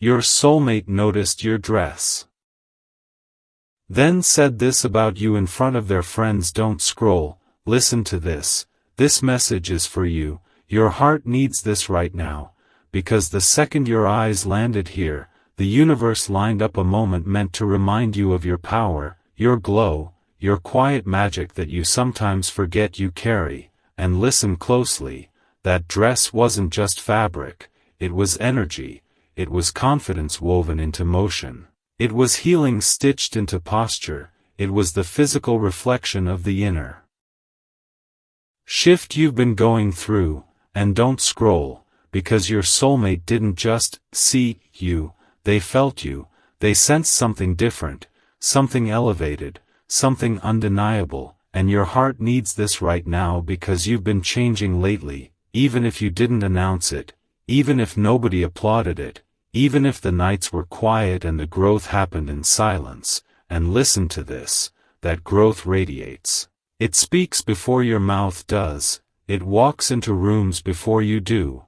Your soulmate noticed your dress. Then said this about you in front of their friends. Don't scroll, listen to this. This message is for you. Your heart needs this right now, because the second your eyes landed here, the universe lined up a moment meant to remind you of your power, your glow, your quiet magic that you sometimes forget you carry. And listen closely, that dress wasn't just fabric, it was energy, it was confidence woven into motion. It was healing stitched into posture, it was the physical reflection of the inner shift you've been going through. And don't scroll, because your soulmate didn't just see you, they felt you, they sensed something different, something elevated, something undeniable, and your heart needs this right now because you've been changing lately, even if you didn't announce it, even if nobody applauded it, even if the nights were quiet and the growth happened in silence. And listen to this, that growth radiates. It speaks before your mouth does, it walks into rooms before you do.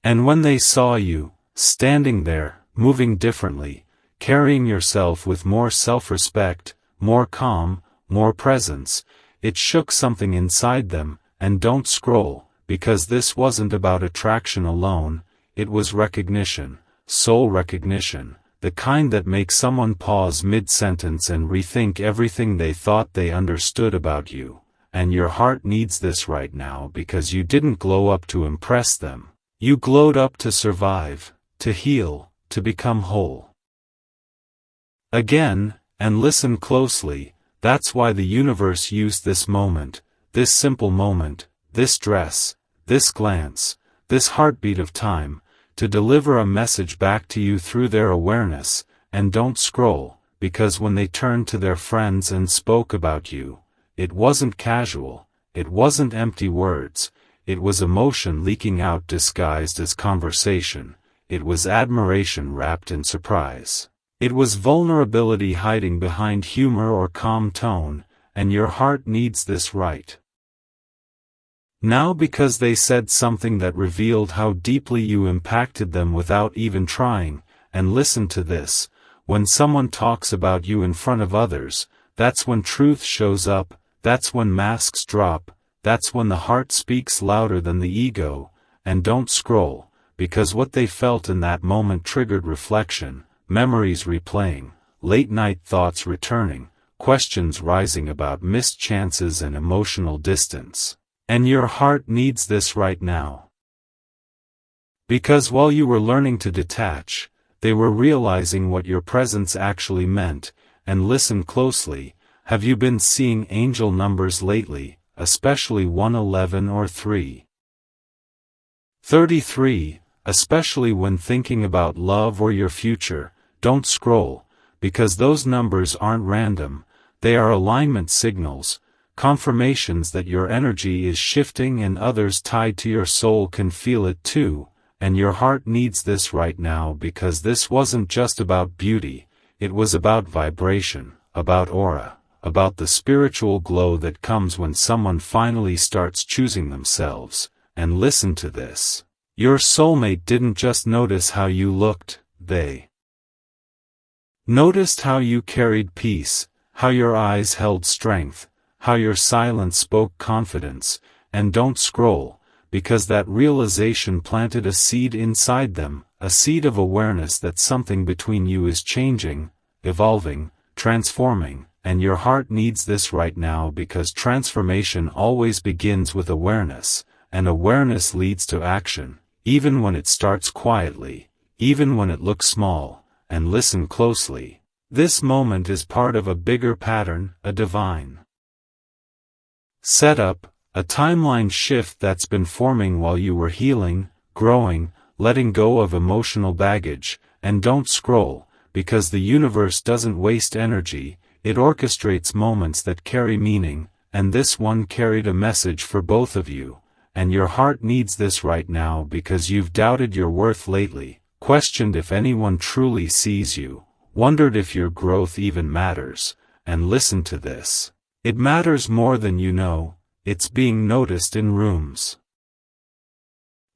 And when they saw you, standing there, moving differently, carrying yourself with more self-respect, more calm, more presence, it shook something inside them. And don't scroll, because this wasn't about attraction alone, it was recognition, soul recognition, the kind that makes someone pause mid-sentence and rethink everything they thought they understood about you. And your heart needs this right now because you didn't glow up to impress them, you glowed up to survive, to heal, to become whole. Again, and listen closely, that's why the universe used this moment, this simple moment, this dress, this glance, this heartbeat of time, to deliver a message back to you through their awareness. And don't scroll, because when they turned to their friends and spoke about you, it wasn't casual, it wasn't empty words, it was emotion leaking out disguised as conversation, it was admiration wrapped in surprise. It was vulnerability hiding behind humor or calm tone. And your heart needs this right now because they said something that revealed how deeply you impacted them without even trying. And listen to this, when someone talks about you in front of others, that's when truth shows up, that's when masks drop, that's when the heart speaks louder than the ego. And don't scroll, because what they felt in that moment triggered reflection, memories replaying, late-night thoughts returning, questions rising about missed chances and emotional distance. And your heart needs this right now. Because while you were learning to detach, they were realizing what your presence actually meant. And listen closely, have you been seeing angel numbers lately, especially 111 or 333, especially when thinking about love or your future? Don't scroll, because those numbers aren't random, they are alignment signals, confirmations that your energy is shifting and others tied to your soul can feel it too. And your heart needs this right now because this wasn't just about beauty, it was about vibration, about aura, about the spiritual glow that comes when someone finally starts choosing themselves. And listen to this. Your soulmate didn't just notice how you looked, they noticed how you carried peace, how your eyes held strength, how your silence spoke confidence. And don't scroll, because that realization planted a seed inside them, a seed of awareness that something between you is changing, evolving, transforming. And your heart needs this right now because transformation always begins with awareness, and awareness leads to action, even when it starts quietly, even when it looks small. And listen closely. This moment is part of a bigger pattern, a divine setup, a timeline shift that's been forming while you were healing, growing, letting go of emotional baggage. And don't scroll, because the universe doesn't waste energy, it orchestrates moments that carry meaning. And this one carried a message for both of you. And your heart needs this right now because you've doubted your worth lately, questioned if anyone truly sees you, wondered if your growth even matters. And listen to this. It matters more than you know, it's being noticed in rooms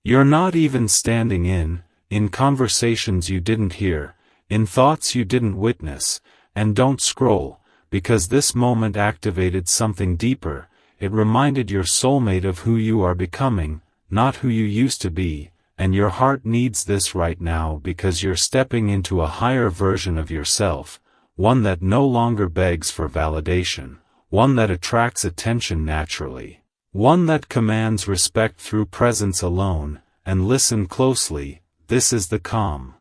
you're not even standing in in conversations you didn't hear, in thoughts you didn't witness, and don't scroll, because this moment activated something deeper. It reminded your soulmate of who you are becoming, not who you used to be, and your heart needs this right now because you're stepping into a higher version of yourself, one that no longer begs for validation, one that attracts attention naturally, one that commands respect through presence alone. And listen closely, this is the calm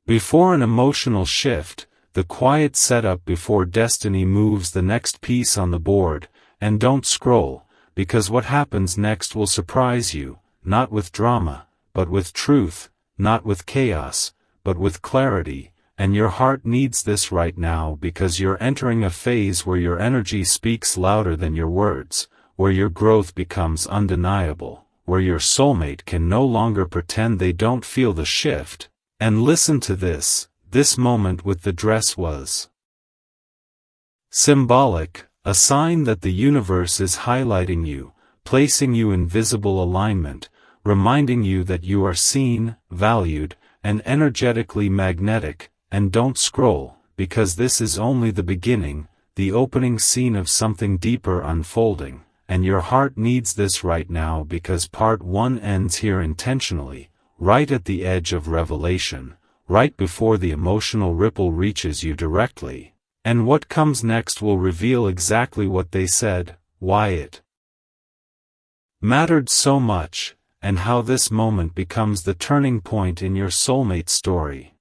before an emotional shift, the quiet setup before destiny moves the next piece on the board. And don't scroll, because what happens next will surprise you, not with drama, but with truth, not with chaos, but with clarity. And your heart needs this right now because you're entering a phase where your energy speaks louder than your words, where your growth becomes undeniable, where your soulmate can no longer pretend they don't feel the shift. And listen to this moment with the dress was symbolic, a sign that the universe is highlighting you, placing you in visible alignment, reminding you that you are seen, valued, and energetically magnetic. And don't scroll, because this is only the beginning, the opening scene of something deeper unfolding, and your heart needs this right now because part 1 ends here intentionally, right at the edge of revelation, right before the emotional ripple reaches you directly. And what comes next will reveal exactly what they said, why it mattered so much, and how this moment becomes the turning point in your soulmate story.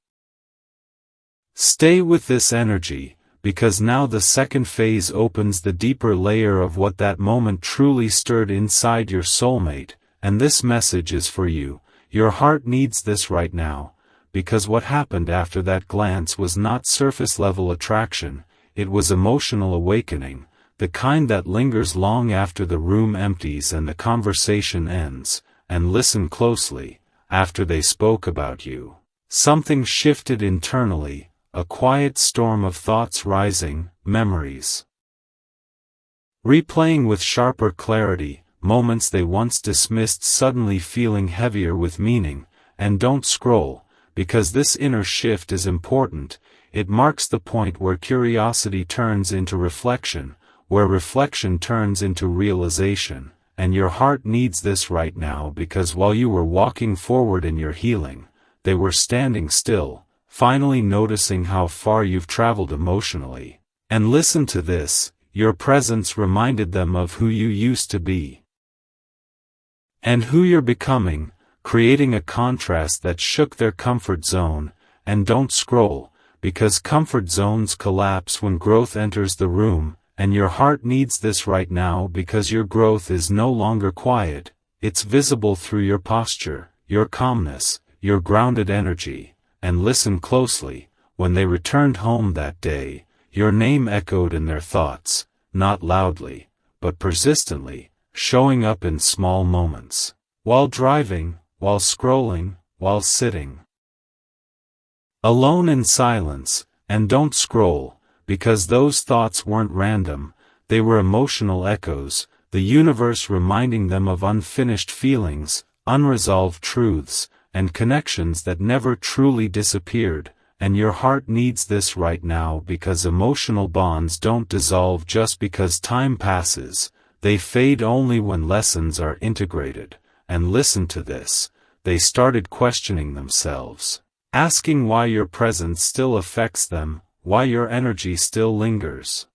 Stay with this energy, because now the second phase opens the deeper layer of what that moment truly stirred inside your soulmate, and this message is for you. Your heart needs this right now, because what happened after that glance was not surface-level attraction, it was emotional awakening, the kind that lingers long after the room empties and the conversation ends. And listen closely, after they spoke about you, something shifted internally. A quiet storm of thoughts rising, memories replaying with sharper clarity, moments they once dismissed suddenly feeling heavier with meaning. And don't scroll, because this inner shift is important. It marks the point where curiosity turns into reflection, where reflection turns into realization. And your heart needs this right now because while you were walking forward in your healing, they were standing still, finally noticing how far you've traveled emotionally. And listen to this, your presence reminded them of who you used to be and who you're becoming, creating a contrast that shook their comfort zone. And don't scroll, because comfort zones collapse when growth enters the room, and your heart needs this right now because your growth is no longer quiet, it's visible through your posture, your calmness, your grounded energy. And listen closely, when they returned home that day, your name echoed in their thoughts, not loudly, but persistently, showing up in small moments. While driving, while scrolling, while sitting alone in silence. And don't scroll, because those thoughts weren't random, they were emotional echoes, the universe reminding them of unfinished feelings, unresolved truths, and connections that never truly disappeared. And your heart needs this right now because emotional bonds don't dissolve just because time passes, they fade only when lessons are integrated. And listen to this, they started questioning themselves, asking why your presence still affects them, why your energy still lingers,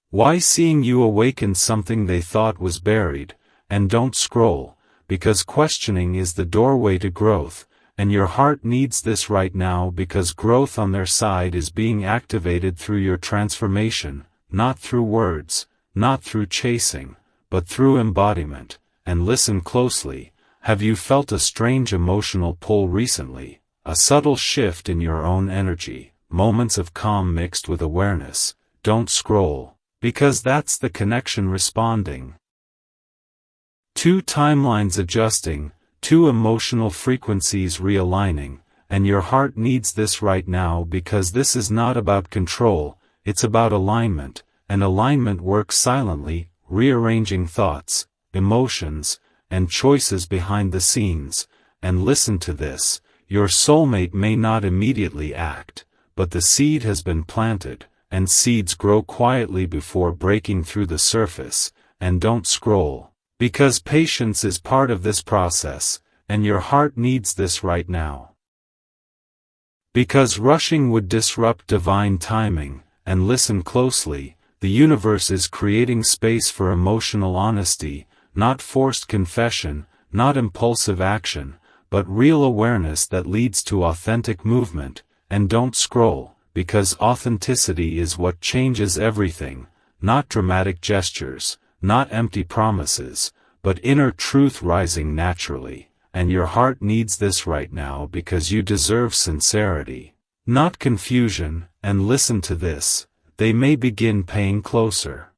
why seeing you awakened something they thought was buried. And don't scroll, because questioning is the doorway to growth, and your heart needs this right now because growth on their side is being activated through your transformation, not through words, not through chasing, but through embodiment. And listen closely, have you felt a strange emotional pull recently, a subtle shift in your own energy, moments of calm mixed with awareness? Don't scroll, because that's the connection responding. Two timelines adjusting, two emotional frequencies realigning, and your heart needs this right now because this is not about control, it's about alignment, and alignment works silently, rearranging thoughts, emotions, and choices behind the scenes. and listen to this, your soulmate may not immediately act, but the seed has been planted, and seeds grow quietly before breaking through the surface, and don't scroll, because patience is part of this process, and your heart needs this right now. Because rushing would disrupt divine timing, and listen closely, the universe is creating space for emotional honesty, not forced confession, not impulsive action, but real awareness that leads to authentic movement, and don't scroll, because authenticity is what changes everything, not dramatic gestures, not empty promises, but inner truth rising naturally, and your heart needs this right now because you deserve sincerity, not confusion, and listen to this, they may begin paying closer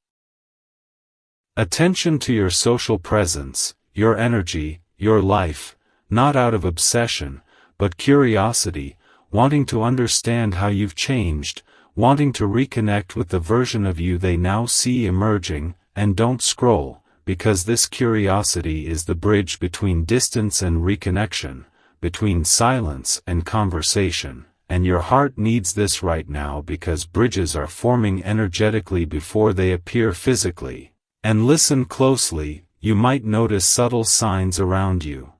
attention to your social presence, your energy, your life, not out of obsession, but curiosity, wanting to understand how you've changed, wanting to reconnect with the version of you they now see emerging, and don't scroll, because this curiosity is the bridge between distance and reconnection, between silence and conversation, and your heart needs this right now because bridges are forming energetically before they appear physically. And listen closely, you might notice subtle signs around you.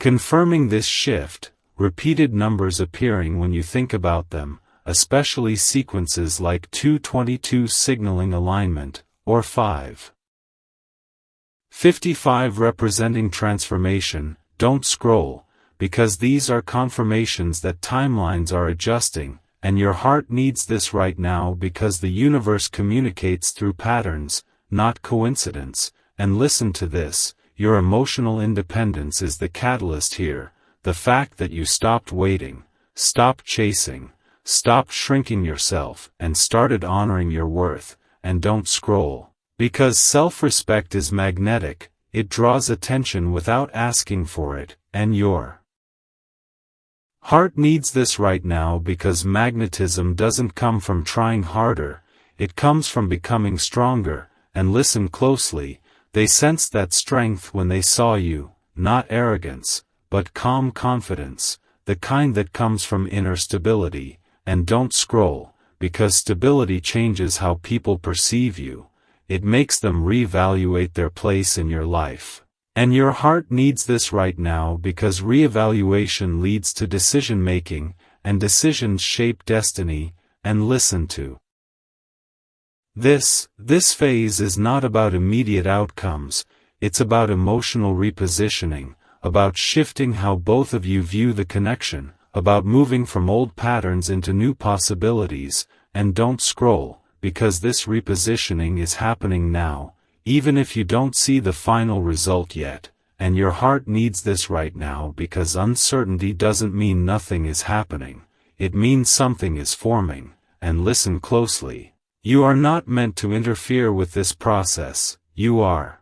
Confirming this shift, repeated numbers appearing when you think about them, especially sequences like 222 signaling alignment, or 555 representing transformation. Don't scroll, because these are confirmations that timelines are adjusting, and your heart needs this right now because the universe communicates through patterns, not coincidence, and listen to this, your emotional independence is the catalyst here, the fact that you stopped waiting, stopped chasing, stopped shrinking yourself, and started honoring your worth, and don't scroll. Because self-respect is magnetic, it draws attention without asking for it, and your heart needs this right now because magnetism doesn't come from trying harder, it comes from becoming stronger, and listen closely, they sensed that strength when they saw you, not arrogance, but calm confidence, the kind that comes from inner stability, and don't scroll, because stability changes how people perceive you, it makes them reevaluate their place in your life. And your heart needs this right now because reevaluation leads to decision-making, and decisions shape destiny, and listen to this phase is not about immediate outcomes, it's about emotional repositioning, about shifting how both of you view the connection, about moving from old patterns into new possibilities, and don't scroll, because this repositioning is happening now. Even if you don't see the final result yet, and your heart needs this right now because uncertainty doesn't mean nothing is happening, it means something is forming, and listen closely. You are not meant to interfere with this process, you are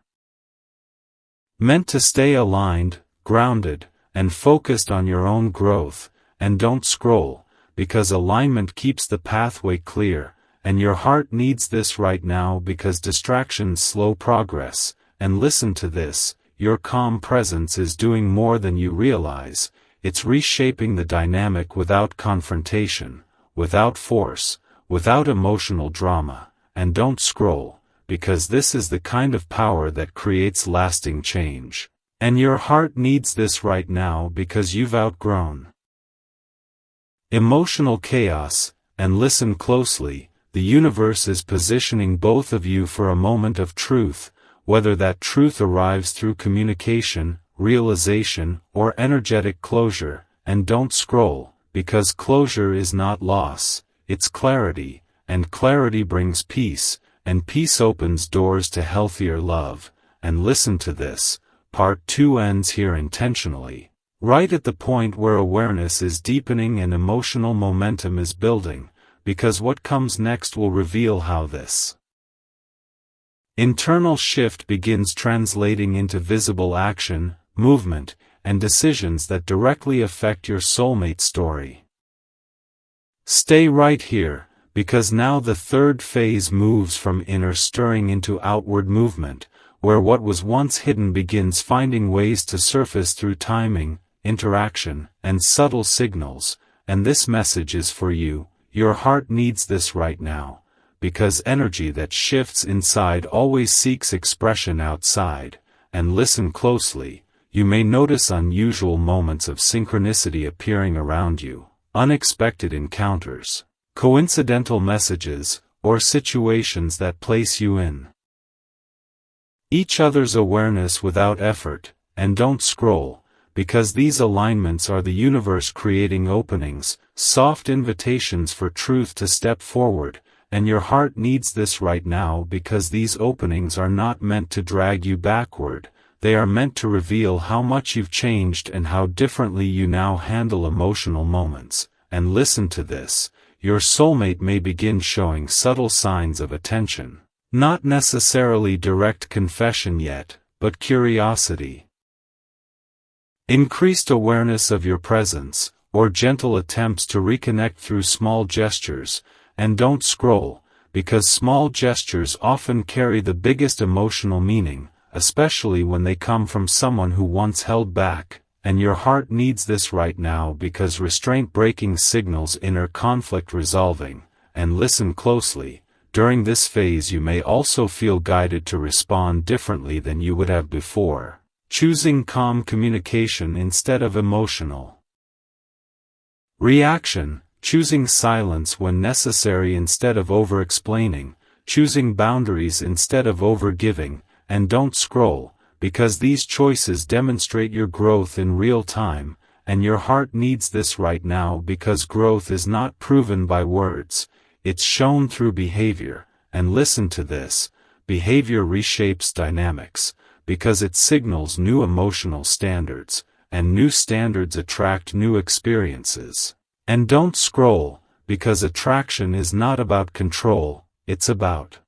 meant to stay aligned, grounded, and focused on your own growth, and don't scroll, because alignment keeps the pathway clear. And your heart needs this right now because distractions slow progress, and listen to this, your calm presence is doing more than you realize, it's reshaping the dynamic without confrontation, without force, without emotional drama, and don't scroll, because this is the kind of power that creates lasting change. And your heart needs this right now because you've outgrown emotional chaos, and listen closely. The universe is positioning both of you for a moment of truth, whether that truth arrives through communication, realization, or energetic closure, and don't scroll, because closure is not loss, it's clarity, and clarity brings peace, and peace opens doors to healthier love, and listen to this, part 2 ends here intentionally, right at the point where awareness is deepening and emotional momentum is building, because what comes next will reveal how this internal shift begins translating into visible action, movement, and decisions that directly affect your soulmate story. Stay right here, because now the third phase moves from inner stirring into outward movement, where what was once hidden begins finding ways to surface through timing, interaction, and subtle signals. And this message is for you. Your heart needs this right now, because energy that shifts inside always seeks expression outside. And listen closely. You may notice unusual moments of synchronicity appearing around you, unexpected encounters, coincidental messages, or situations that place you in each other's awareness without effort. And don't scroll, because these alignments are the universe creating openings, soft invitations for truth to step forward. And your heart needs this right now, because these openings are not meant to drag you backward. They are meant to reveal how much you've changed and how differently you now handle emotional moments. And listen to this. Your soulmate may begin showing subtle signs of attention. Not necessarily direct confession yet, but curiosity, increased awareness of your presence, or gentle attempts to reconnect through small gestures. And don't scroll, because small gestures often carry the biggest emotional meaning, especially when they come from someone who once held back. And your heart needs this right now, because restraint breaking signals inner conflict resolving. And listen closely. During this phase you may also feel guided to respond differently than you would have before, choosing calm communication instead of emotional reaction, choosing silence when necessary instead of over-explaining, choosing boundaries instead of over-giving. And don't scroll, because these choices demonstrate your growth in real time. And your heart needs this right now, because growth is not proven by words, it's shown through behavior. And listen to this. Behavior reshapes dynamics, because it signals new emotional standards, and new standards attract new experiences. And don't scroll, because attraction is not about control, it's about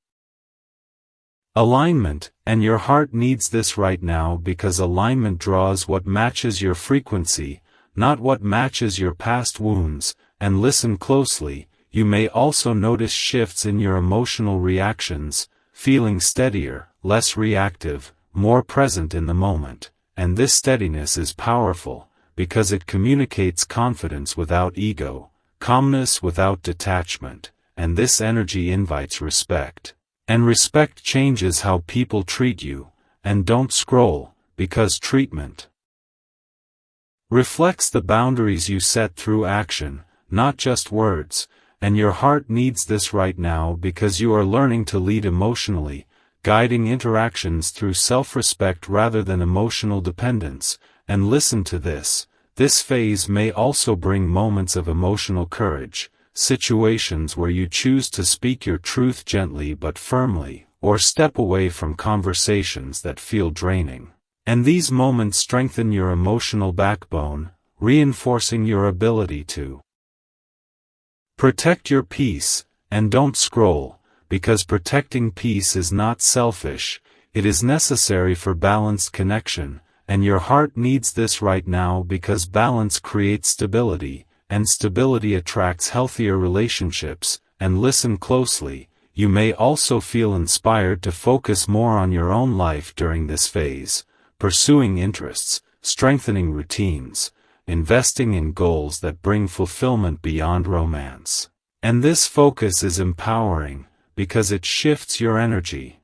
alignment. And your heart needs this right now, because alignment draws what matches your frequency, not what matches your past wounds. And listen closely. You may also notice shifts in your emotional reactions, feeling steadier, less reactive, more present in the moment. And this steadiness is powerful, because it communicates confidence without ego, calmness without detachment. And this energy invites respect. And respect changes how people treat you. And don't scroll, because treatment reflects the boundaries you set through action, not just words. And your heart needs this right now, because you are learning to lead emotionally, guiding interactions through self-respect rather than emotional dependence. And listen to this. This phase may also bring moments of emotional courage, situations where you choose to speak your truth gently but firmly, or step away from conversations that feel draining. And these moments strengthen your emotional backbone, reinforcing your ability to protect your peace. And don't scroll, because protecting peace is not selfish, it is necessary for balanced connection. And your heart needs this right now, because balance creates stability, and stability attracts healthier relationships. And listen closely. You may also feel inspired to focus more on your own life during this phase, pursuing interests, strengthening routines, investing in goals that bring fulfillment beyond romance. And this focus is empowering, because it shifts your energy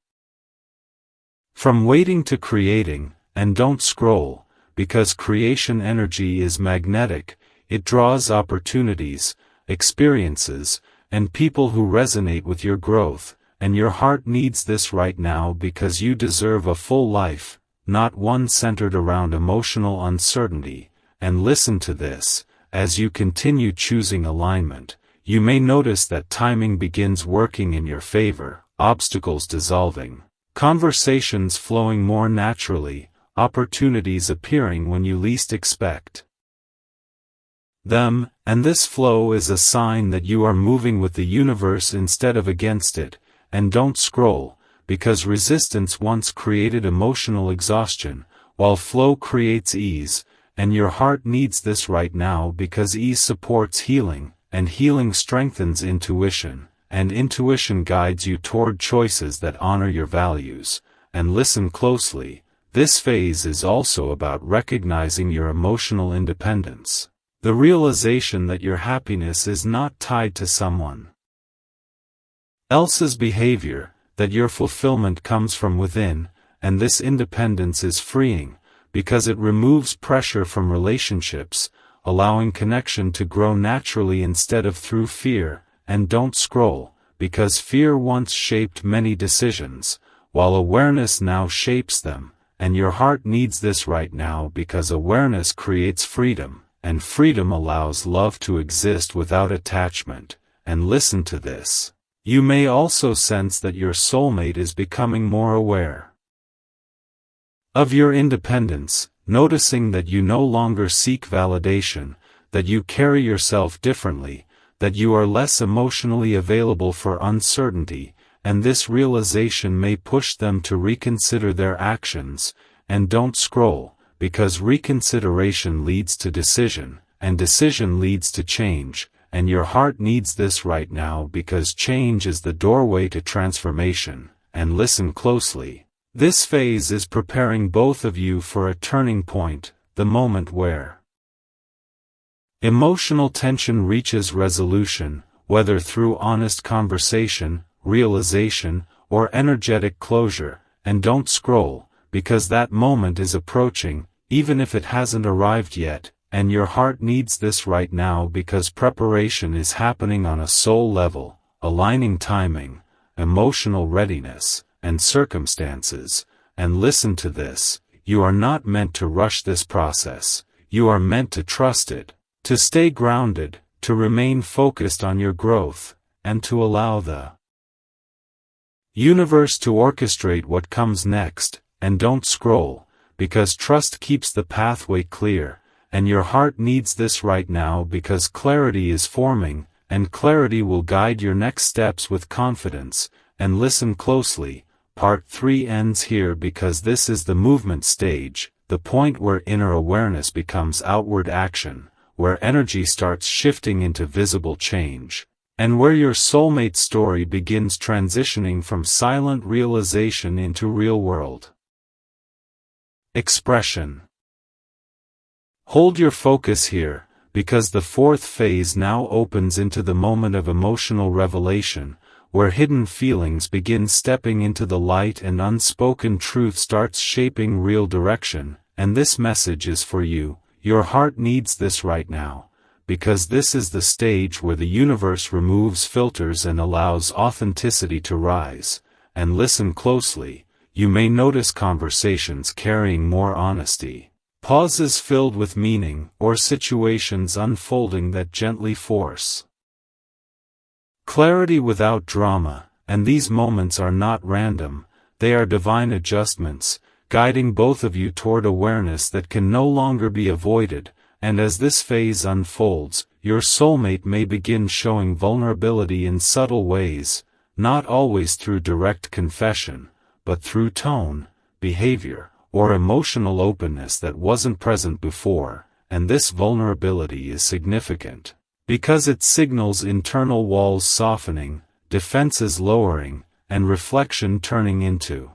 from waiting to creating. And don't scroll, because creation energy is magnetic, it draws opportunities, experiences, and people who resonate with your growth. And your heart needs this right now, because you deserve a full life, not one centered around emotional uncertainty. And listen to this. As you continue choosing alignment, you may notice that timing begins working in your favor, obstacles dissolving, conversations flowing more naturally, opportunities appearing when you least expect them. And this flow is a sign that you are moving with the universe instead of against it. And don't scroll, because resistance once created emotional exhaustion, while flow creates ease. And your heart needs this right now, because ease supports healing, and healing strengthens intuition, and intuition guides you toward choices that honor your values. and listen closely. This phase is also about recognizing your emotional independence. The realization that your happiness is not tied to someone else's behavior, that your fulfillment comes from within, and this independence is freeing, because it removes pressure from relationships, allowing connection to grow naturally instead of through fear. And don't scroll, because fear once shaped many decisions, while awareness now shapes them, and your heart needs this right now because awareness creates freedom, and freedom allows love to exist without attachment. And listen to this. You may also sense that your soulmate is becoming more aware of your independence, noticing that you no longer seek validation, that you carry yourself differently, that you are less emotionally available for uncertainty, and this realization may push them to reconsider their actions. And don't scroll, because reconsideration leads to decision, and decision leads to change, and your heart needs this right now because change is the doorway to transformation. And listen closely. This phase is preparing both of you for a turning point, the moment where emotional tension reaches resolution, whether through honest conversation, realization, or energetic closure. And don't scroll, because that moment is approaching, even if it hasn't arrived yet, and your heart needs this right now because preparation is happening on a soul level, aligning timing, emotional readiness, and circumstances. And listen to this, you are not meant to rush this process, you are meant to trust it, to stay grounded, to remain focused on your growth, and to allow the universe to orchestrate what comes next. And don't scroll, because trust keeps the pathway clear, and your heart needs this right now because clarity is forming, and clarity will guide your next steps with confidence. And listen closely, part 3 ends here because this is the movement stage, the point where inner awareness becomes outward action, where energy starts shifting into visible change, and where your soulmate story begins transitioning from silent realization into real-world expression. Hold your focus here, because the fourth phase now opens into the moment of emotional revelation, where hidden feelings begin stepping into the light and unspoken truth starts shaping real direction. And this message is for you. Your heart needs this right now, because this is the stage where the universe removes filters and allows authenticity to rise. And listen closely, you may notice conversations carrying more honesty, pauses filled with meaning, or situations unfolding that gently force clarity without drama. And these moments are not random, they are divine adjustments, guiding both of you toward awareness that can no longer be avoided. And as this phase unfolds, your soulmate may begin showing vulnerability in subtle ways, not always through direct confession, but through tone, behavior, or emotional openness that wasn't present before. And this vulnerability is significant, because it signals internal walls softening, defenses lowering, and reflection turning into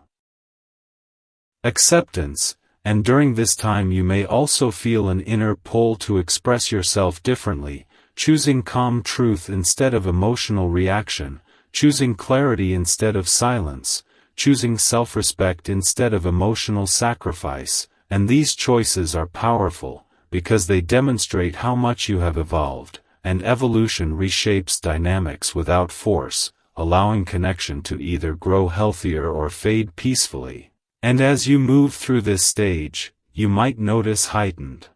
acceptance. And during this time you may also feel an inner pull to express yourself differently, choosing calm truth instead of emotional reaction, choosing clarity instead of silence, choosing self-respect instead of emotional sacrifice. And these choices are powerful, because they demonstrate how much you have evolved, and evolution reshapes dynamics without force, allowing connection to either grow healthier or fade peacefully. And as you move through this stage, you might notice heightened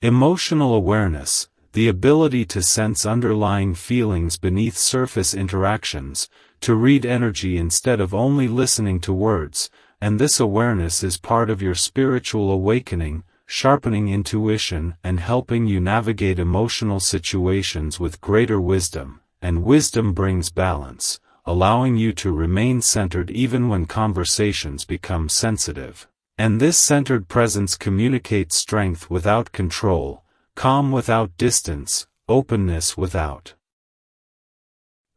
emotional awareness, the ability to sense underlying feelings beneath surface interactions, to read energy instead of only listening to words. And this awareness is part of your spiritual awakening, sharpening intuition and helping you navigate emotional situations with greater wisdom. And wisdom brings balance, allowing you to remain centered even when conversations become sensitive. And this centered presence communicates strength without control, calm without distance, openness without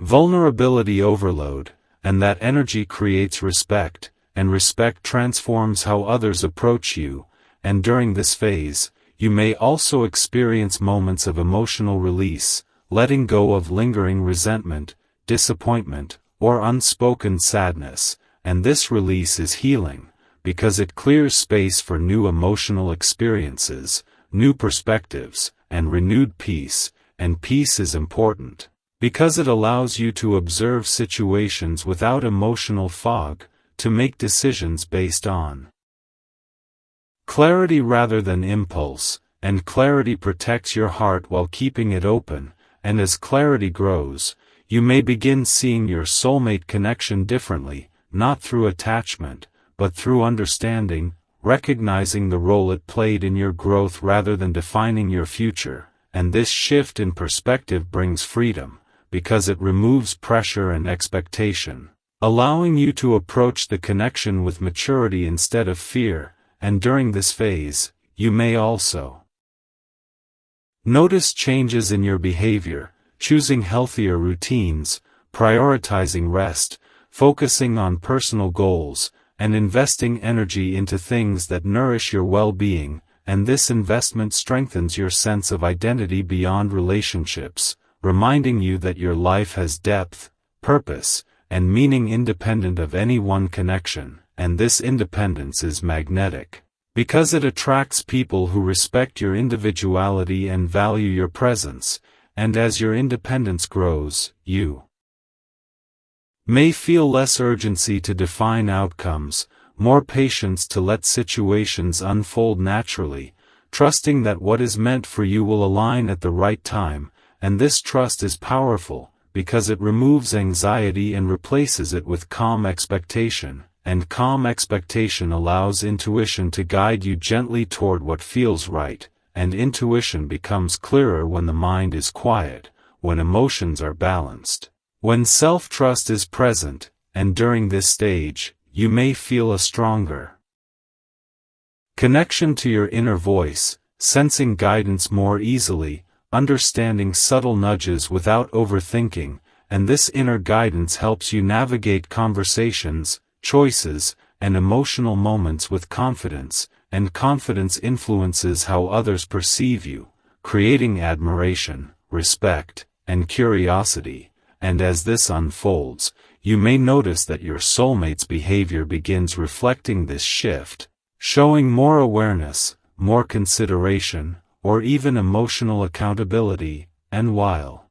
vulnerability overload. and that energy creates respect, and respect transforms how others approach you, and during this phase, you may also experience moments of emotional release, letting go of lingering resentment, disappointment, or unspoken sadness, and this release is healing, because it clears space for new emotional experiences, new perspectives, and renewed peace, and peace is important, because it allows you to observe situations without emotional fog, to make decisions based on clarity rather than impulse, and clarity protects your heart while keeping it open, and as clarity grows, you may begin seeing your soulmate connection differently, not through attachment, but through understanding, recognizing the role it played in your growth rather than defining your future, and this shift in perspective brings freedom, because it removes pressure and expectation, allowing you to approach the connection with maturity instead of fear, and during this phase, you may also notice changes in your behavior, choosing healthier routines, prioritizing rest, focusing on personal goals, and investing energy into things that nourish your well-being, and this investment strengthens your sense of identity beyond relationships, reminding you that your life has depth, purpose, and meaning independent of any one connection, and this independence is magnetic, because it attracts people who respect your individuality and value your presence, and as your independence grows, you may feel less urgency to define outcomes, more patience to let situations unfold naturally, trusting that what is meant for you will align at the right time, and this trust is powerful, because it removes anxiety and replaces it with calm expectation, and calm expectation allows intuition to guide you gently toward what feels right, and intuition becomes clearer when the mind is quiet, when emotions are balanced, when self-trust is present, and during this stage, you may feel a stronger connection to your inner voice, sensing guidance more easily, understanding subtle nudges without overthinking, and this inner guidance helps you navigate conversations, choices, and emotional moments with confidence, and confidence influences how others perceive you, creating admiration, respect, and curiosity, and as this unfolds, you may notice that your soulmate's behavior begins reflecting this shift, showing more awareness, more consideration, or even emotional accountability, and while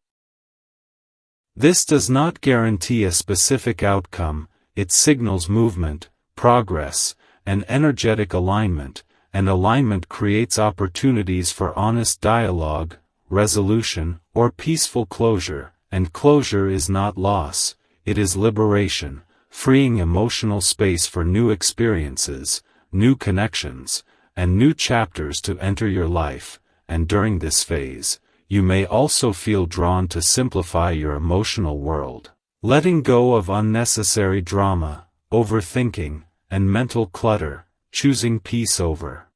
this does not guarantee a specific outcome, it signals movement, progress, and energetic alignment, and alignment creates opportunities for honest dialogue, resolution, or peaceful closure, and closure is not loss, it is liberation, freeing emotional space for new experiences, new connections, and new chapters to enter your life, and during this phase, you may also feel drawn to simplify your emotional world, letting go of unnecessary drama, overthinking, and mental clutter, choosing peace over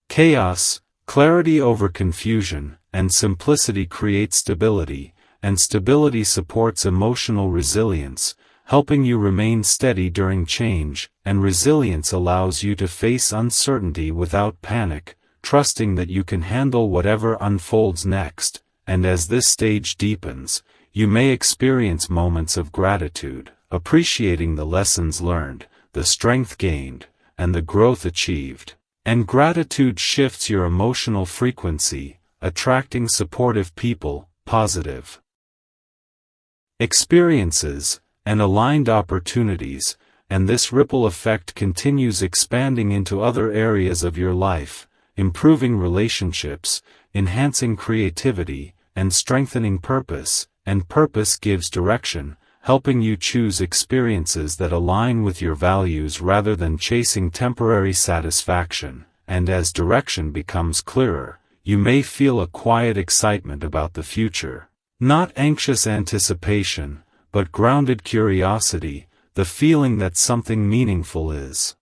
chaos, clarity over confusion, and simplicity create stability, and stability supports emotional resilience, helping you remain steady during change, and resilience allows you to face uncertainty without panic, trusting that you can handle whatever unfolds next, and as this stage deepens, you may experience moments of gratitude, appreciating the lessons learned, the strength gained, and the growth achieved, and gratitude shifts your emotional frequency, attracting supportive people, positive experiences, and aligned opportunities, and this ripple effect continues expanding into other areas of your life, improving relationships, enhancing creativity, and strengthening purpose, and purpose gives direction, helping you choose experiences that align with your values rather than chasing temporary satisfaction, and as direction becomes clearer, you may feel a quiet excitement about the future, not anxious anticipation, but grounded curiosity, the feeling that something meaningful is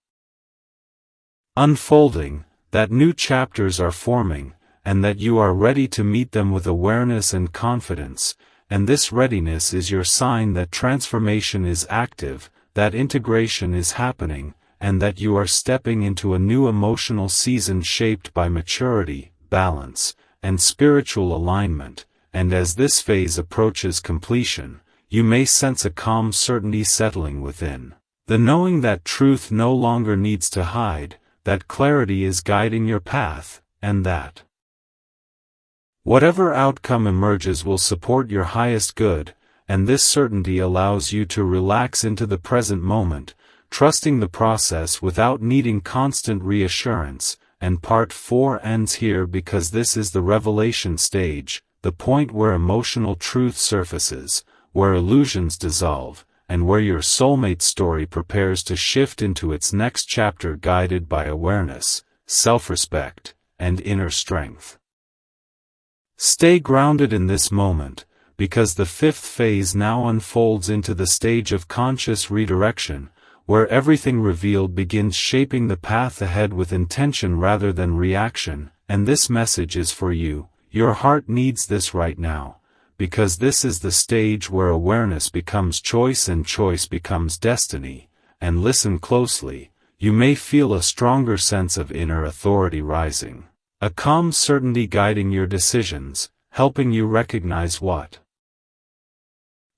unfolding, that new chapters are forming, and that you are ready to meet them with awareness and confidence, and this readiness is your sign that transformation is active, that integration is happening, and that you are stepping into a new emotional season shaped by maturity, balance, and spiritual alignment. And as this phase approaches completion, you may sense a calm certainty settling within. The knowing that truth no longer needs to hide, that clarity is guiding your path, and that whatever outcome emerges will support your highest good, and this certainty allows you to relax into the present moment, trusting the process without needing constant reassurance. And part 4 ends here because this is the revelation stage, the point where emotional truth surfaces, where illusions dissolve, and where your soulmate story prepares to shift into its next chapter guided by awareness, self-respect, and inner strength. Stay grounded in this moment, because the 5th phase now unfolds into the stage of conscious redirection, where everything revealed begins shaping the path ahead with intention rather than reaction. And this message is for you. Your heart needs this right now, because this is the stage where awareness becomes choice and choice becomes destiny. And listen closely, you may feel a stronger sense of inner authority rising, a calm certainty guiding your decisions, helping you recognize what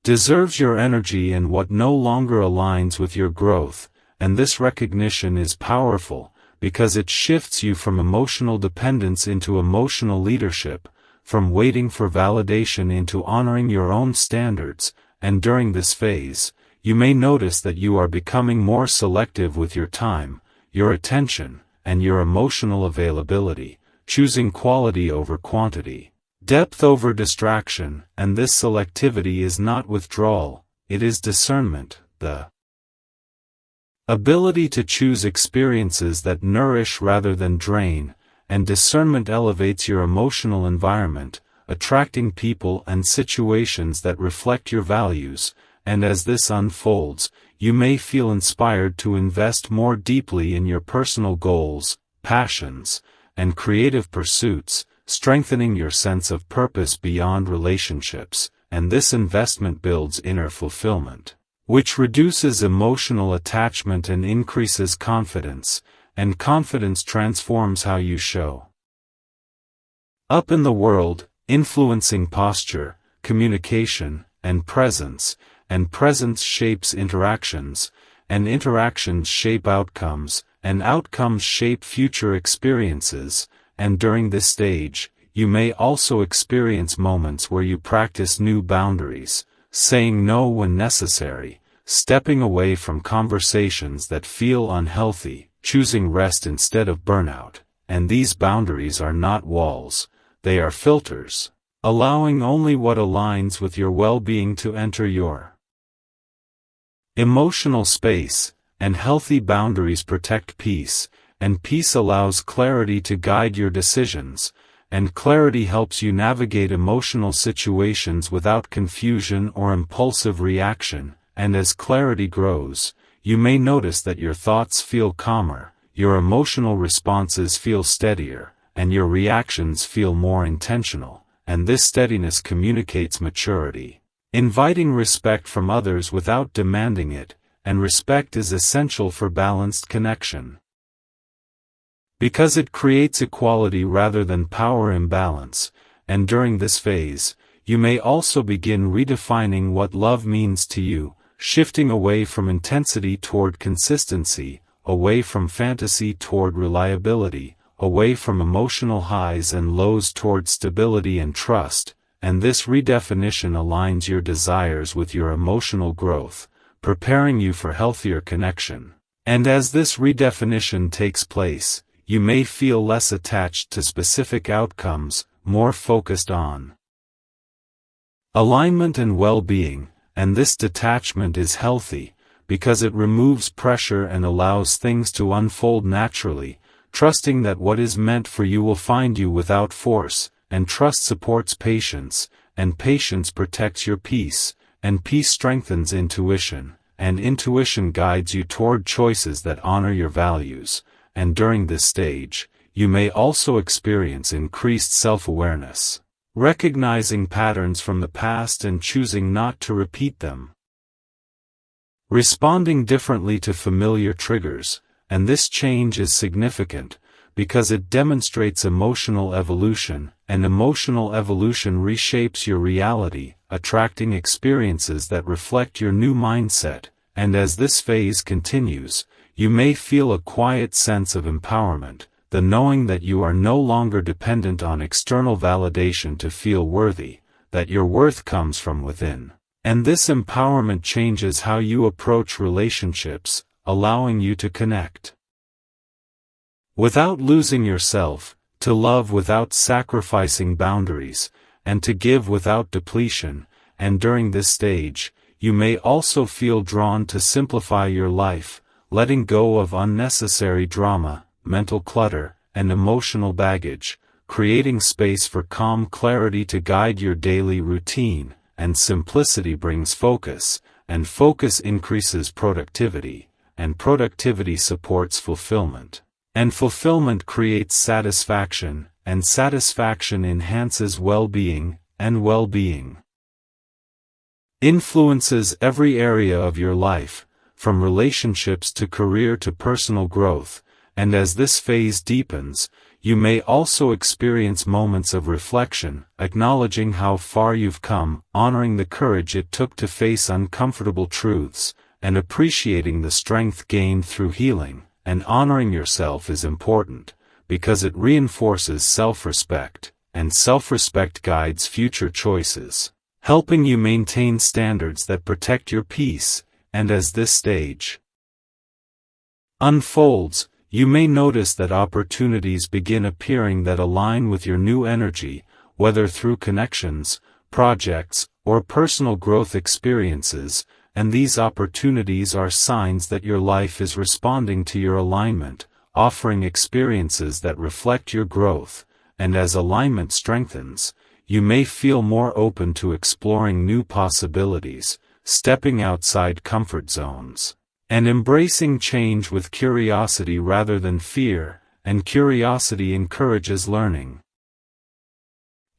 deserves your energy and what no longer aligns with your growth. And this recognition is powerful, because it shifts you from emotional dependence into emotional leadership, from waiting for validation into honoring your own standards. And during this phase, you may notice that you are becoming more selective with your time, your attention, and your emotional availability, choosing quality over quantity, depth over distraction. And this selectivity is not withdrawal, it is discernment, the ability to choose experiences that nourish rather than drain. And discernment elevates your emotional environment, attracting people and situations that reflect your values. And as this unfolds, you may feel inspired to invest more deeply in your personal goals, passions, and creative pursuits, strengthening your sense of purpose beyond relationships. And this investment builds inner fulfillment, which reduces emotional attachment and increases confidence. And confidence transforms how you show up in the world, influencing posture, communication, and presence. And presence shapes interactions, and interactions shape outcomes, and outcomes shape future experiences. And during this stage, you may also experience moments where you practice new boundaries, saying no when necessary, stepping away from conversations that feel unhealthy, choosing rest instead of burnout. And these boundaries are not walls, they are filters, allowing only what aligns with your well-being to enter your emotional space. And healthy boundaries protect peace, and peace allows clarity to guide your decisions, and clarity helps you navigate emotional situations without confusion or impulsive reaction. And as clarity grows, you may notice that your thoughts feel calmer, your emotional responses feel steadier, and your reactions feel more intentional. And this steadiness communicates maturity, inviting respect from others without demanding it. And respect is essential for balanced connection, because it creates equality rather than power imbalance. And during this phase, you may also begin redefining what love means to you, shifting away from intensity toward consistency, away from fantasy toward reliability, away from emotional highs and lows toward stability and trust. And this redefinition aligns your desires with your emotional growth, preparing you for healthier connection. And as this redefinition takes place, you may feel less attached to specific outcomes, more focused on alignment and well-being. And this detachment is healthy, because it removes pressure and allows things to unfold naturally, trusting that what is meant for you will find you without force. And trust supports patience, and patience protects your peace, and peace strengthens intuition, and intuition guides you toward choices that honor your values. And during this stage, you may also experience increased self-awareness, recognizing patterns from the past and choosing not to repeat them. Responding differently to familiar triggers, and this change is significant, because it demonstrates emotional evolution, and emotional evolution reshapes your reality, attracting experiences that reflect your new mindset, and as this phase continues, you may feel a quiet sense of empowerment, the knowing that you are no longer dependent on external validation to feel worthy, that your worth comes from within. And this empowerment changes how you approach relationships, allowing you to connect without losing yourself, to love without sacrificing boundaries, and to give without depletion. And during this stage, you may also feel drawn to simplify your life, letting go of unnecessary drama, mental clutter, and emotional baggage, creating space for calm clarity to guide your daily routine. And simplicity brings focus, and focus increases productivity, and productivity supports fulfillment. And fulfillment creates satisfaction, and satisfaction enhances well-being, and well-being influences every area of your life, from relationships to career to personal growth, and as this phase deepens, you may also experience moments of reflection, acknowledging how far you've come, honoring the courage it took to face uncomfortable truths, and appreciating the strength gained through healing. And honoring yourself is important, because it reinforces self-respect, and self-respect guides future choices, helping you maintain standards that protect your peace. And as this stage unfolds, you may notice that opportunities begin appearing that align with your new energy, whether through connections, projects, or personal growth experiences, and these opportunities are signs that your life is responding to your alignment, offering experiences that reflect your growth. And as alignment strengthens, you may feel more open to exploring new possibilities, stepping outside comfort zones, and embracing change with curiosity rather than fear. And curiosity encourages learning,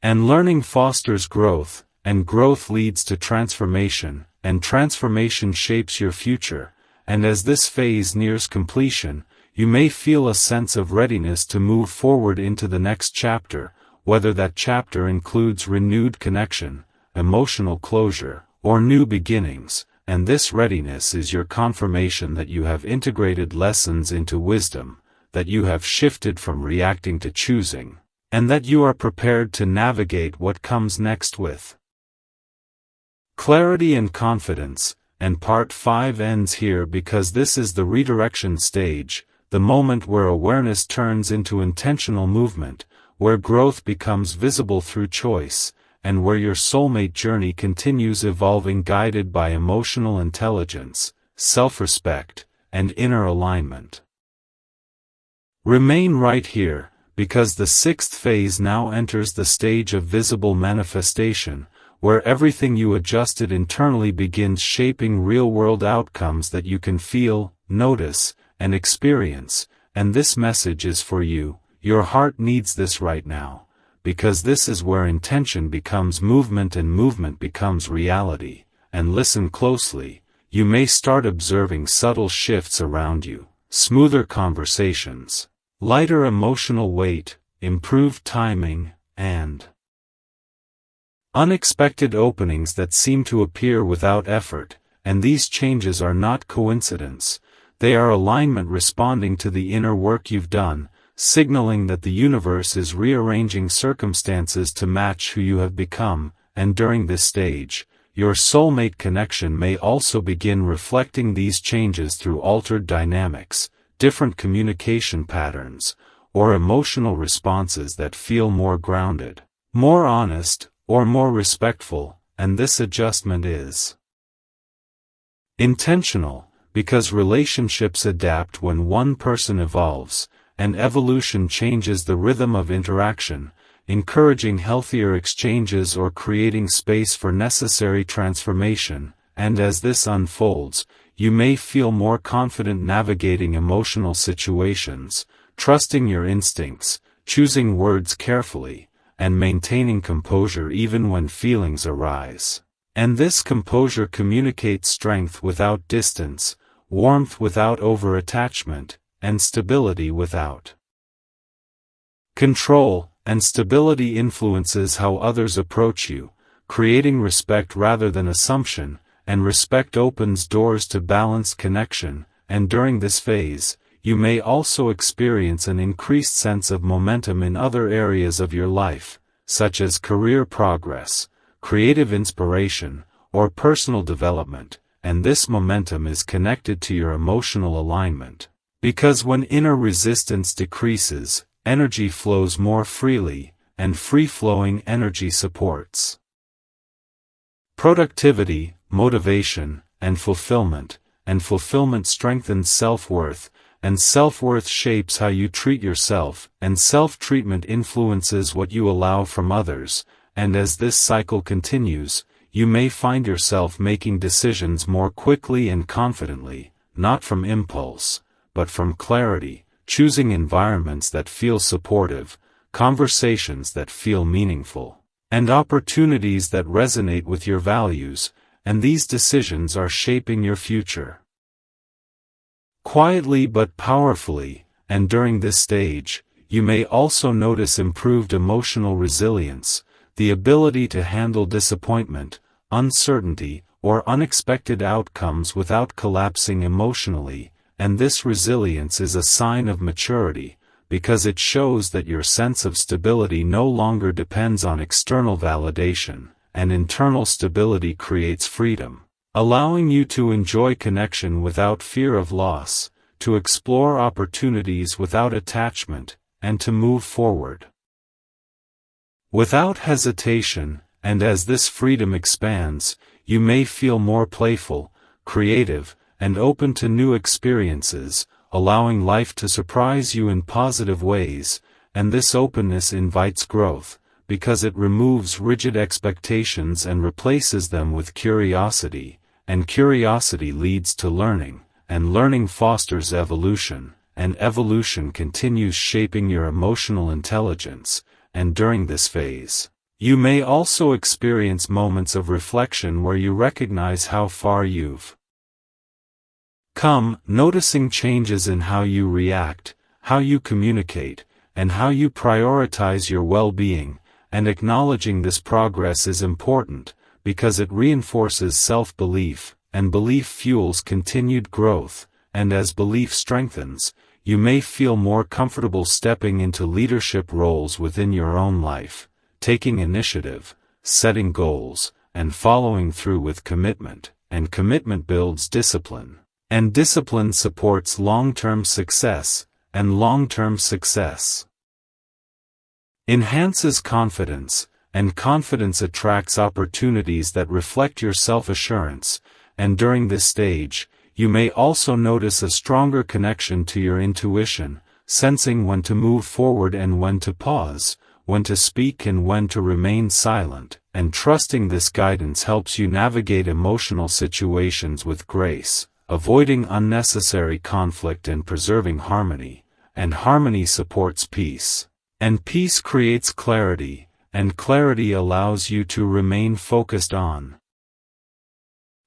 and learning fosters growth, and growth leads to transformation, and transformation shapes your future. And as this phase nears completion, you may feel a sense of readiness to move forward into the next chapter, whether that chapter includes renewed connection, emotional closure, or new beginnings. And this readiness is your confirmation that you have integrated lessons into wisdom, that you have shifted from reacting to choosing, and that you are prepared to navigate what comes next with clarity and confidence. And part 5 ends here because this is the redirection stage, the moment where awareness turns into intentional movement, where growth becomes visible through choice, and where your soulmate journey continues evolving guided by emotional intelligence, self-respect, and inner alignment. Remain right here, because the 6th phase now enters the stage of visible manifestation, where everything you adjusted internally begins shaping real-world outcomes that you can feel, notice, and experience. And this message is for you. Your heart needs this right now, because this is where intention becomes movement and movement becomes reality. And listen closely, you may start observing subtle shifts around you, smoother conversations, lighter emotional weight, improved timing, and unexpected openings that seem to appear without effort. And these changes are not coincidence, they are alignment responding to the inner work you've done, signaling that the universe is rearranging circumstances to match who you have become. And during this stage, your soulmate connection may also begin reflecting these changes through altered dynamics, different communication patterns, or emotional responses that feel more grounded, more honest, or more respectful. And this adjustment is intentional, because relationships adapt when one person evolves, and evolution changes the rhythm of interaction, encouraging healthier exchanges or creating space for necessary transformation. And as this unfolds, you may feel more confident navigating emotional situations, trusting your instincts, choosing words carefully, and maintaining composure even when feelings arise. And this composure communicates strength without distance, warmth without over-attachment, and stability without control, and stability influences how others approach you, creating respect rather than assumption, and respect opens doors to balanced connection, and during this phase, you may also experience an increased sense of momentum in other areas of your life, such as career progress, creative inspiration, or personal development, and this momentum is connected to your emotional alignment. Because when inner resistance decreases, energy flows more freely, and free-flowing energy supports productivity, motivation, and fulfillment strengthens self-worth, and self-worth shapes how you treat yourself, and self-treatment influences what you allow from others, and as this cycle continues, you may find yourself making decisions more quickly and confidently, not from impulse, but from clarity, choosing environments that feel supportive, conversations that feel meaningful, and opportunities that resonate with your values, and these decisions are shaping your future. Quietly but powerfully, and during this stage, you may also notice improved emotional resilience, the ability to handle disappointment, uncertainty, or unexpected outcomes without collapsing emotionally, and this resilience is a sign of maturity, because it shows that your sense of stability no longer depends on external validation, and internal stability creates freedom, allowing you to enjoy connection without fear of loss, to explore opportunities without attachment, and to move forward without hesitation. And as this freedom expands, you may feel more playful, creative, and open to new experiences, allowing life to surprise you in positive ways, and this openness invites growth, because it removes rigid expectations and replaces them with curiosity, and curiosity leads to learning, and learning fosters evolution, and evolution continues shaping your emotional intelligence, and during this phase, you may also experience moments of reflection where you recognize how far you've come, noticing changes in how you react, how you communicate, and how you prioritize your well-being, and acknowledging this progress is important, because it reinforces self-belief, and belief fuels continued growth, and as belief strengthens, you may feel more comfortable stepping into leadership roles within your own life, taking initiative, setting goals, and following through with commitment, and commitment builds discipline. And discipline supports long-term success, and long-term success enhances confidence, and confidence attracts opportunities that reflect your self-assurance, and during this stage, you may also notice a stronger connection to your intuition, sensing when to move forward and when to pause, when to speak and when to remain silent, and trusting this guidance helps you navigate emotional situations with grace, avoiding unnecessary conflict and preserving harmony, and harmony supports peace. And peace creates clarity, and clarity allows you to remain focused on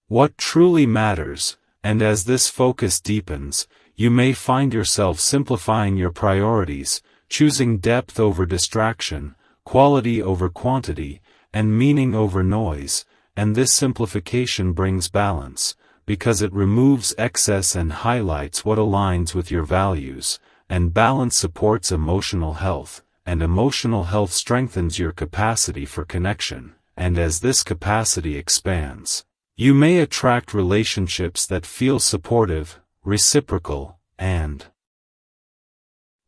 what truly matters, and as this focus deepens, you may find yourself simplifying your priorities, choosing depth over distraction, quality over quantity, and meaning over noise, and this simplification brings balance, because it removes excess and highlights what aligns with your values, and balance supports emotional health, and emotional health strengthens your capacity for connection, and as this capacity expands, you may attract relationships that feel supportive, reciprocal, and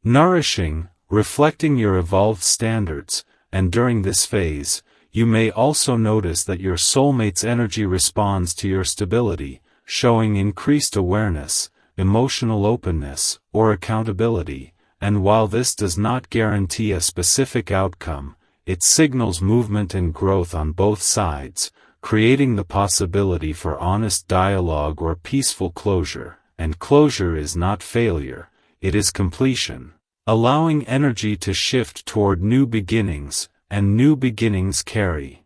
nourishing, reflecting your evolved standards, and during this phase, you may also notice that your soulmate's energy responds to your stability, showing increased awareness, emotional openness, or accountability, and while this does not guarantee a specific outcome, it signals movement and growth on both sides, creating the possibility for honest dialogue or peaceful closure, and closure is not failure, it is completion, allowing energy to shift toward new beginnings, and new beginnings carry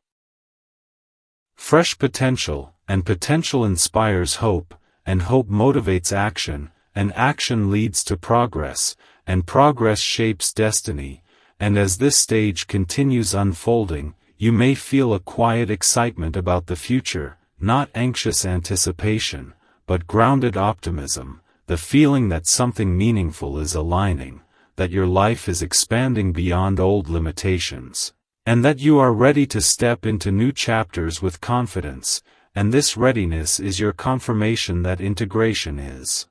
fresh potential, and potential inspires hope, and hope motivates action, and action leads to progress, and progress shapes destiny, and as this stage continues unfolding, you may feel a quiet excitement about the future, not anxious anticipation, but grounded optimism, the feeling that something meaningful is aligning, that your life is expanding beyond old limitations, and that you are ready to step into new chapters with confidence, and this readiness is your confirmation that integration is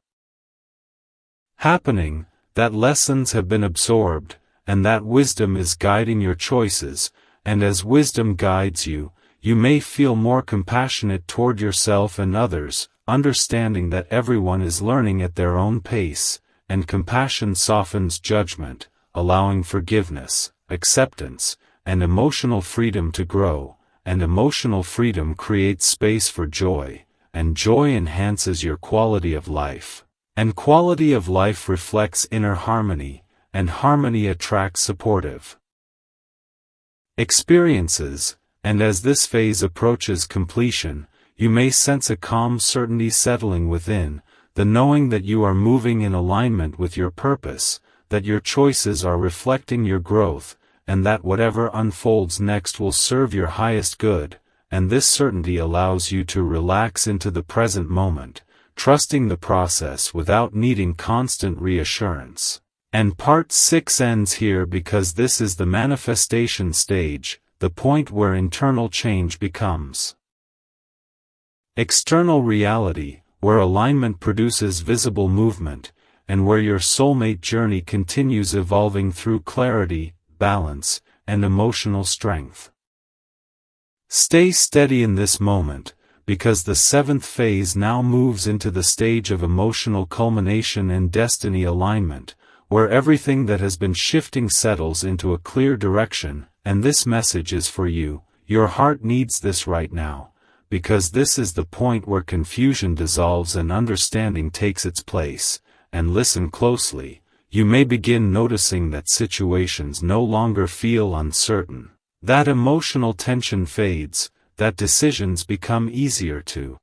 happening, that lessons have been absorbed, and that wisdom is guiding your choices, and as wisdom guides you, you may feel more compassionate toward yourself and others, understanding that everyone is learning at their own pace, and compassion softens judgment, allowing forgiveness, acceptance, and emotional freedom to grow, and emotional freedom creates space for joy, and joy enhances your quality of life, and quality of life reflects inner harmony, and harmony attracts supportive experiences, and as this phase approaches completion, you may sense a calm certainty settling within, the knowing that you are moving in alignment with your purpose, that your choices are reflecting your growth, and that whatever unfolds next will serve your highest good, and this certainty allows you to relax into the present moment, trusting the process without needing constant reassurance. And part 6 ends here because this is the manifestation stage, the point where internal change becomes external reality, where alignment produces visible movement, and where your soulmate journey continues evolving through clarity, balance, and emotional strength. Stay steady in this moment, because the 7th phase now moves into the stage of emotional culmination and destiny alignment, where everything that has been shifting settles into a clear direction, and this message is for you. Your heart needs this right now, because this is the point where confusion dissolves and understanding takes its place, and listen closely, you may begin noticing that situations no longer feel uncertain, that emotional tension fades, that decisions become easier to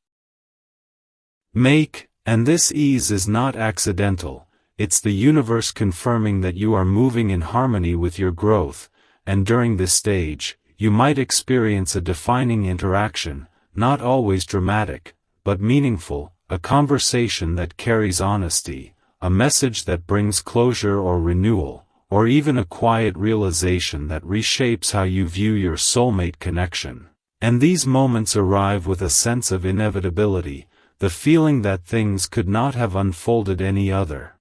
make, and this ease is not accidental. It's the universe confirming that you are moving in harmony with your growth, and during this stage, you might experience a defining interaction, not always dramatic, but meaningful, a conversation that carries honesty, a message that brings closure or renewal, or even a quiet realization that reshapes how you view your soulmate connection. And these moments arrive with a sense of inevitability, the feeling that things could not have unfolded any other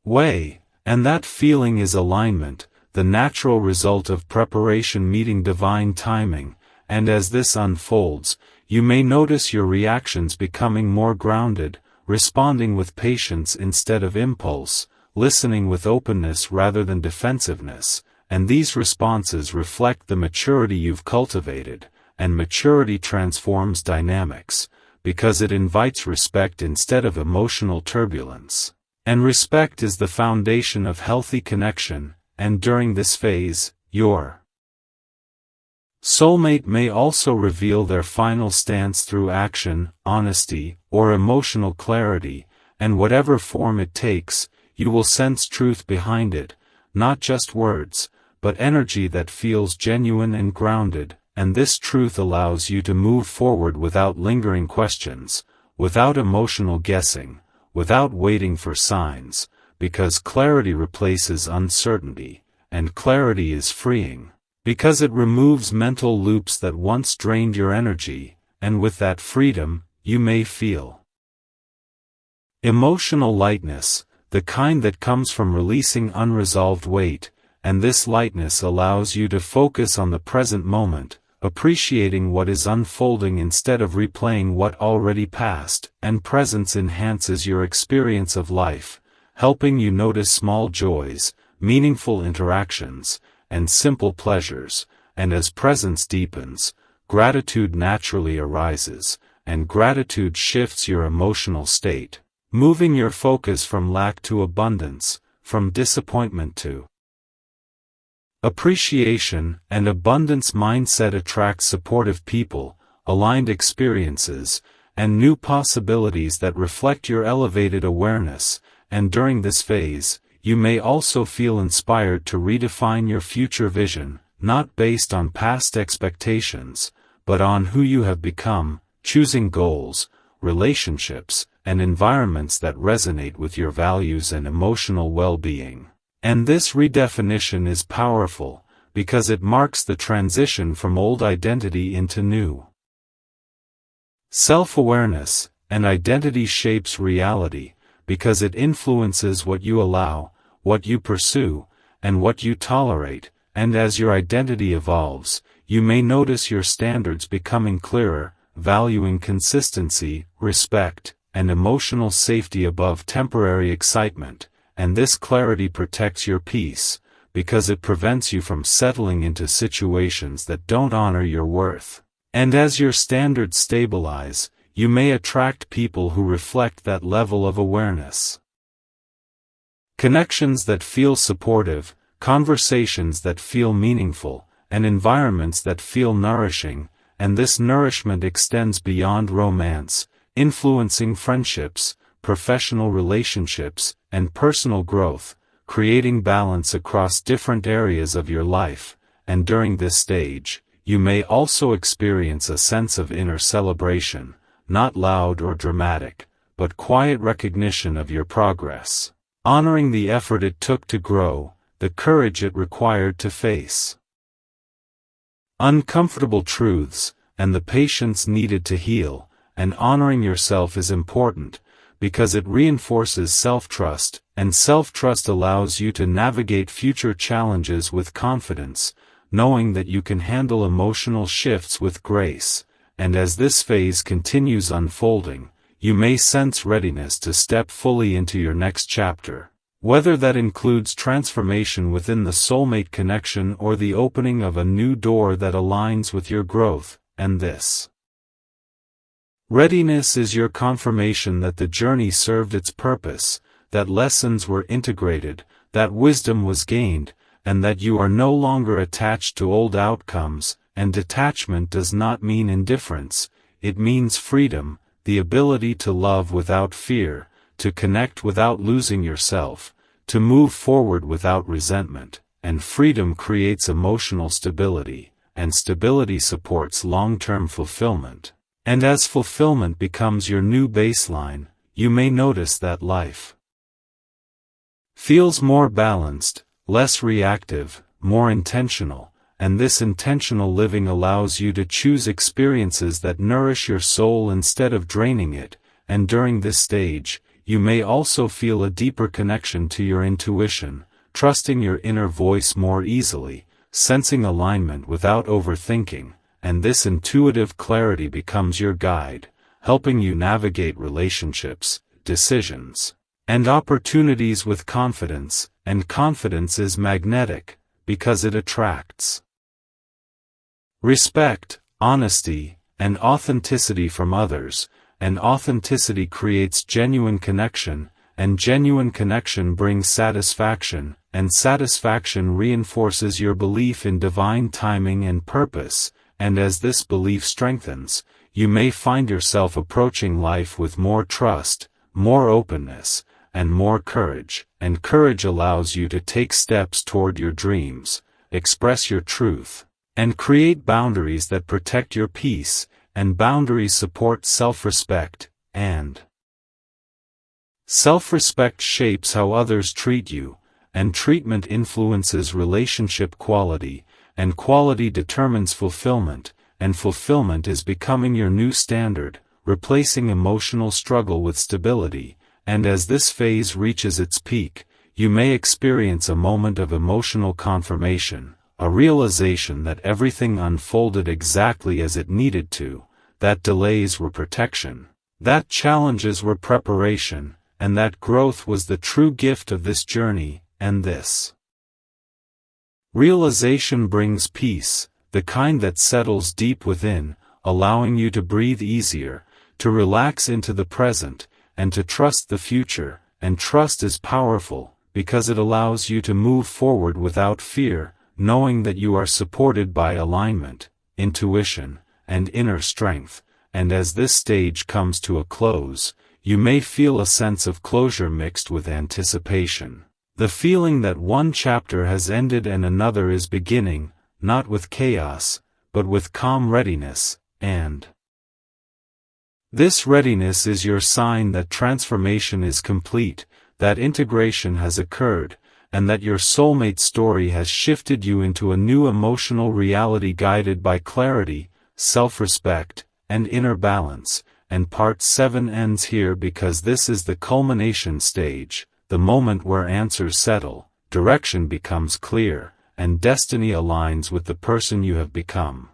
way, and that feeling is alignment, the natural result of preparation meeting divine timing, and as this unfolds, you may notice your reactions becoming more grounded, responding with patience instead of impulse, listening with openness rather than defensiveness, and these responses reflect the maturity you've cultivated, and maturity transforms dynamics, because it invites respect instead of emotional turbulence. And respect is the foundation of healthy connection, and during this phase, your soulmate may also reveal their final stance through action, honesty, or emotional clarity, and whatever form it takes, you will sense truth behind it, not just words, but energy that feels genuine and grounded, and this truth allows you to move forward without lingering questions, without emotional guessing, without waiting for signs, because clarity replaces uncertainty, and clarity is freeing, because it removes mental loops that once drained your energy, and with that freedom, you may feel emotional lightness, the kind that comes from releasing unresolved weight, and this lightness allows you to focus on the present moment, appreciating what is unfolding instead of replaying what already passed, and presence enhances your experience of life, helping you notice small joys, meaningful interactions, and simple pleasures, and as presence deepens, gratitude naturally arises, and gratitude shifts your emotional state, moving your focus from lack to abundance, from disappointment to Appreciation and abundance mindset attracts supportive people, aligned experiences, and new possibilities that reflect your elevated awareness, and during this phase, you may also feel inspired to redefine your future vision, not based on past expectations, but on who you have become, choosing goals, relationships, and environments that resonate with your values and emotional well-being. And this redefinition is powerful, because it marks the transition from old identity into new. Self-awareness and identity shapes reality, because it influences what you allow, what you pursue, and what you tolerate, and as your identity evolves, you may notice your standards becoming clearer, valuing consistency, respect, and emotional safety above temporary excitement, and this clarity protects your peace, because it prevents you from settling into situations that don't honor your worth. And as your standards stabilize, you may attract people who reflect that level of awareness. Connections that feel supportive, conversations that feel meaningful, and environments that feel nourishing, and this nourishment extends beyond romance, influencing friendships, professional relationships, and personal growth, creating balance across different areas of your life, and during this stage, you may also experience a sense of inner celebration, not loud or dramatic, but quiet recognition of your progress, honoring the effort it took to grow, the courage it required to face uncomfortable truths, and the patience needed to heal, and honoring yourself is important, because it reinforces self-trust, and self-trust allows you to navigate future challenges with confidence, knowing that you can handle emotional shifts with grace, and as this phase continues unfolding, you may sense readiness to step fully into your next chapter, whether that includes transformation within the soulmate connection or the opening of a new door that aligns with your growth, and this readiness is your confirmation that the journey served its purpose, that lessons were integrated, that wisdom was gained, and that you are no longer attached to old outcomes, and detachment does not mean indifference, it means freedom, the ability to love without fear, to connect without losing yourself, to move forward without resentment, and freedom creates emotional stability, and stability supports long-term fulfillment. And as fulfillment becomes your new baseline, you may notice that life feels more balanced, less reactive, more intentional, and this intentional living allows you to choose experiences that nourish your soul instead of draining it, and during this stage, you may also feel a deeper connection to your intuition, trusting your inner voice more easily, sensing alignment without overthinking, and this intuitive clarity becomes your guide, helping you navigate relationships, decisions, and opportunities with confidence, and confidence is magnetic, because it attracts respect, honesty, and authenticity from others, and authenticity creates genuine connection, and genuine connection brings satisfaction, and satisfaction reinforces your belief in divine timing and purpose, and as this belief strengthens, you may find yourself approaching life with more trust, more openness, and more courage, and courage allows you to take steps toward your dreams, express your truth, and create boundaries that protect your peace, and boundaries support self-respect, and self-respect shapes how others treat you, and treatment influences relationship quality, and quality determines fulfillment, and fulfillment is becoming your new standard, replacing emotional struggle with stability, and as this phase reaches its peak, you may experience a moment of emotional confirmation, a realization that everything unfolded exactly as it needed to, that delays were protection, that challenges were preparation, and that growth was the true gift of this journey, and this realization brings peace, the kind that settles deep within, allowing you to breathe easier, to relax into the present, and to trust the future, and trust is powerful, because it allows you to move forward without fear, knowing that you are supported by alignment, intuition, and inner strength, and as this stage comes to a close, you may feel a sense of closure mixed with anticipation. The feeling that one chapter has ended and another is beginning, not with chaos, but with calm readiness, and this readiness is your sign that transformation is complete, that integration has occurred, and that your soulmate story has shifted you into a new emotional reality guided by clarity, self-respect, and inner balance. And part 7 ends here because this is the culmination stage, the moment where answers settle, direction becomes clear, and destiny aligns with the person you have become.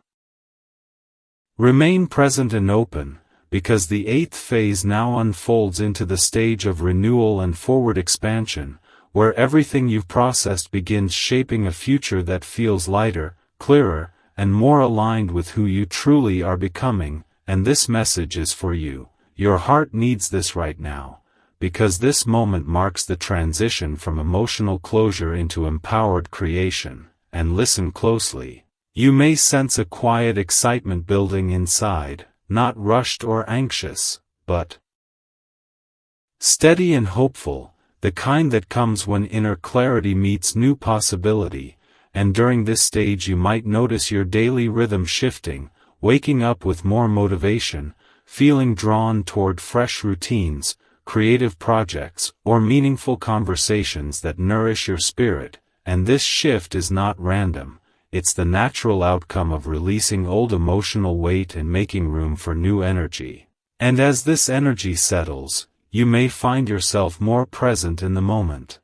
Remain present and open, because the 8th phase now unfolds into the stage of renewal and forward expansion, where everything you've processed begins shaping a future that feels lighter, clearer, and more aligned with who you truly are becoming. And this message is for you. Your heart needs this right now, because this moment marks the transition from emotional closure into empowered creation. And listen closely. You may sense a quiet excitement building inside, not rushed or anxious, but steady and hopeful, the kind that comes when inner clarity meets new possibility. And during this stage you might notice your daily rhythm shifting, waking up with more motivation, feeling drawn toward fresh routines, creative projects, or meaningful conversations that nourish your spirit. And this shift is not random. It's the natural outcome of releasing old emotional weight and making room for new energy. And as this energy settles, you may find yourself more present in the moment,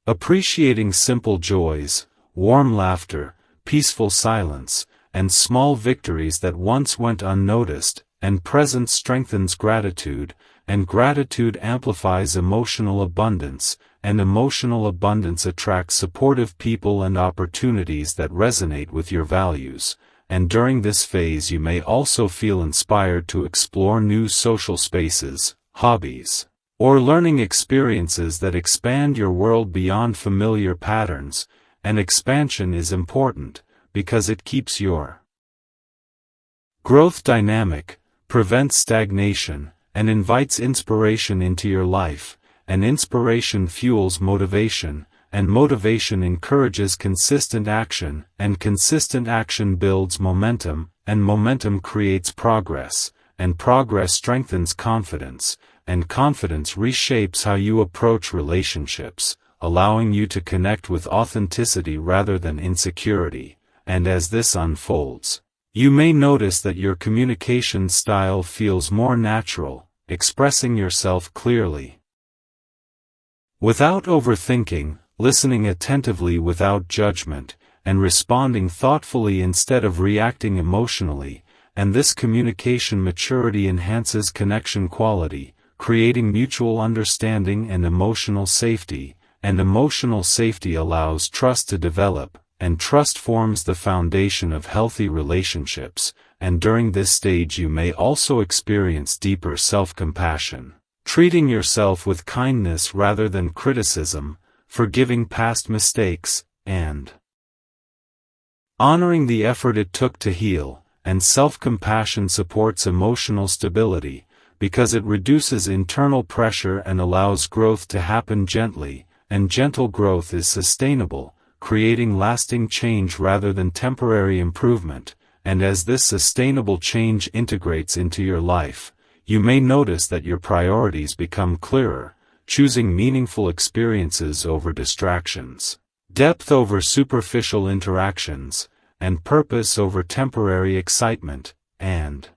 appreciating simple joys, warm laughter, peaceful silence, and small victories that once went unnoticed. And presence strengthens gratitude, and gratitude amplifies emotional abundance, and emotional abundance attracts supportive people and opportunities that resonate with your values. And during this phase you may also feel inspired to explore new social spaces, hobbies, or learning experiences that expand your world beyond familiar patterns. And expansion is important, because it keeps your growth dynamic, prevents stagnation, and invites inspiration into your life. And inspiration fuels motivation, and motivation encourages consistent action, and consistent action builds momentum, and momentum creates progress, and progress strengthens confidence, and confidence reshapes how you approach relationships, allowing you to connect with authenticity rather than insecurity. And as this unfolds, you may notice that your communication style feels more natural, expressing yourself clearly, without overthinking, listening attentively without judgment, and responding thoughtfully instead of reacting emotionally. And this communication maturity enhances connection quality, creating mutual understanding and emotional safety. And emotional safety allows trust to develop, and trust forms the foundation of healthy relationships. And during this stage you may also experience deeper self-compassion, treating yourself with kindness rather than criticism, forgiving past mistakes, and honoring the effort it took to heal. And self-compassion supports emotional stability, because it reduces internal pressure and allows growth to happen gently. And gentle growth is sustainable, creating lasting change rather than temporary improvement. And as this sustainable change integrates into your life, you may notice that your priorities become clearer, choosing meaningful experiences over distractions, depth over superficial interactions, and purpose over temporary excitement. And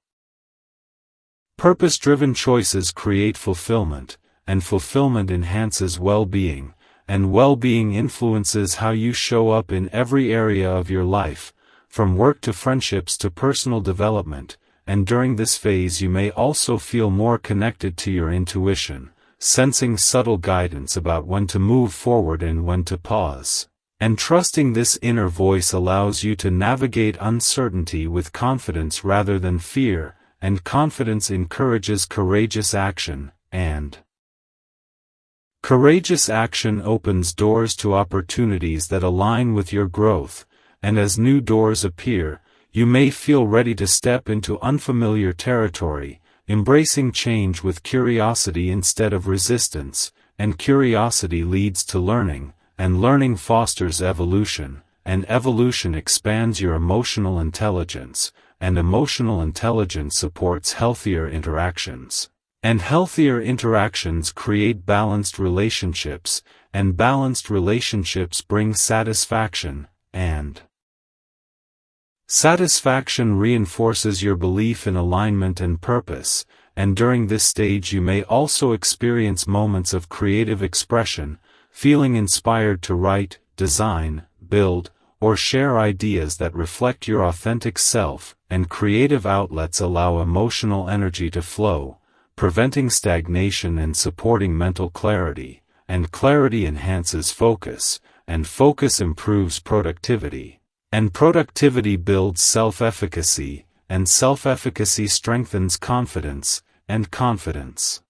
purpose-driven choices create fulfillment, and fulfillment enhances well-being, and well-being influences how you show up in every area of your life, from work to friendships to personal development. And during this phase you may also feel more connected to your intuition, sensing subtle guidance about when to move forward and when to pause. And trusting this inner voice allows you to navigate uncertainty with confidence rather than fear, and confidence encourages courageous action. And Courageous action opens doors to opportunities that align with your growth, and as new doors appear, you may feel ready to step into unfamiliar territory, embracing change with curiosity instead of resistance, and curiosity leads to learning, and learning fosters evolution, and evolution expands your emotional intelligence, and emotional intelligence supports healthier interactions. And healthier interactions create balanced relationships, and balanced relationships bring satisfaction, and satisfaction reinforces your belief in alignment and purpose, and during this stage you may also experience moments of creative expression, feeling inspired to write, design, build, or share ideas that reflect your authentic self, and creative outlets allow emotional energy to flow, preventing stagnation and supporting mental clarity, and clarity enhances focus, and focus improves productivity. And productivity builds self-efficacy, and self-efficacy strengthens confidence, and confidence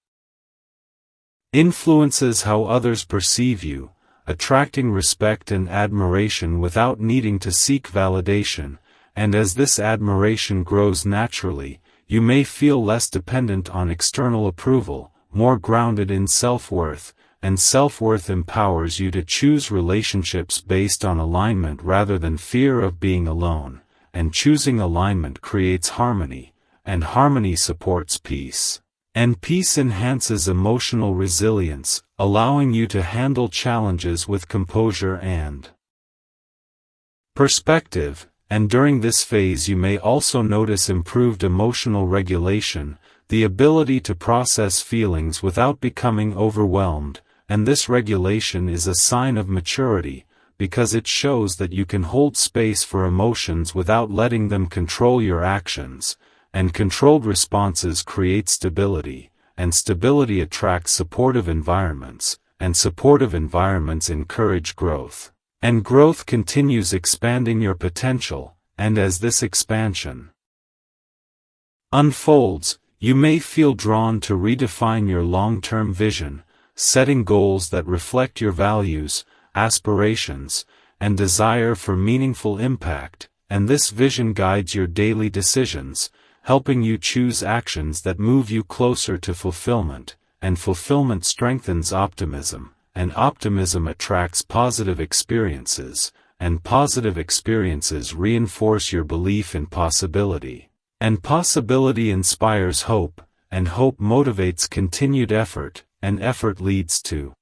influences how others perceive you, attracting respect and admiration without needing to seek validation, and as this admiration grows naturally, you may feel less dependent on external approval, more grounded in self-worth, and self-worth empowers you to choose relationships based on alignment rather than fear of being alone, and choosing alignment creates harmony, and harmony supports peace. And peace enhances emotional resilience, allowing you to handle challenges with composure and perspective, and during this phase you may also notice improved emotional regulation, the ability to process feelings without becoming overwhelmed, and this regulation is a sign of maturity, because it shows that you can hold space for emotions without letting them control your actions, and controlled responses create stability, and stability attracts supportive environments, and supportive environments encourage growth, and growth continues expanding your potential, and as this expansion unfolds, you may feel drawn to redefine your long-term vision, setting goals that reflect your values, aspirations, and desire for meaningful impact, and this vision guides your daily decisions, helping you choose actions that move you closer to fulfillment, and fulfillment strengthens optimism, and optimism attracts positive experiences, and positive experiences reinforce your belief in possibility, and possibility inspires hope, and hope motivates continued effort, and effort leads to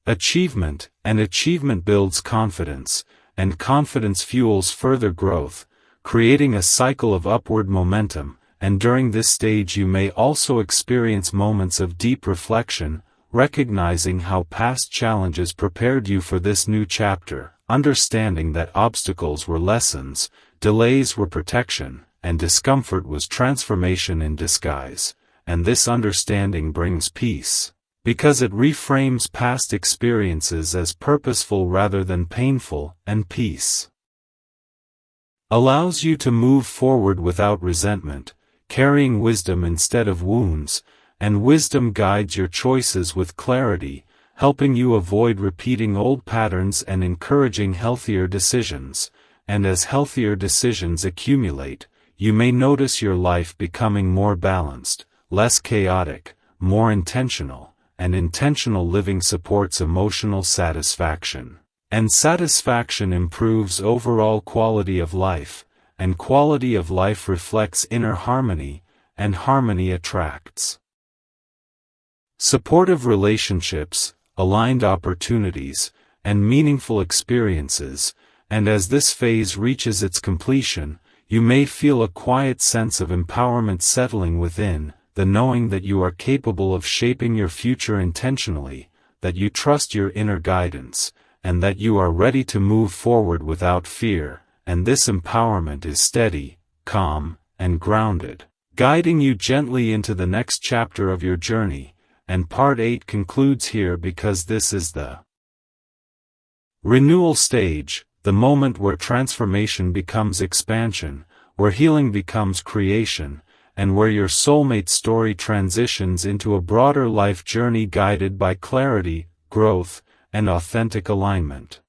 achievement, and achievement builds confidence, and confidence fuels further growth, creating a cycle of upward momentum, and during this stage you may also experience moments of deep reflection, recognizing how past challenges prepared you for this new chapter, understanding that obstacles were lessons, delays were protection, and discomfort was transformation in disguise, and this understanding brings peace, because it reframes past experiences as purposeful rather than painful, and peace allows you to move forward without resentment, carrying wisdom instead of wounds, and wisdom guides your choices with clarity, helping you avoid repeating old patterns and encouraging healthier decisions, and as healthier decisions accumulate, you may notice your life becoming more balanced, less chaotic, more intentional, and intentional living supports emotional satisfaction. And satisfaction improves overall quality of life, and quality of life reflects inner harmony, and harmony attracts supportive relationships, aligned opportunities, and meaningful experiences, and as this phase reaches its completion, you may feel a quiet sense of empowerment settling within, the knowing that you are capable of shaping your future intentionally, that you trust your inner guidance, and that you are ready to move forward without fear, and this empowerment is steady, calm, and grounded, guiding you gently into the next chapter of your journey, and Part 8 concludes here because this is the renewal stage, the moment where transformation becomes expansion, where healing becomes creation, and where your soulmate story transitions into a broader life journey guided by clarity, growth, and authentic alignment.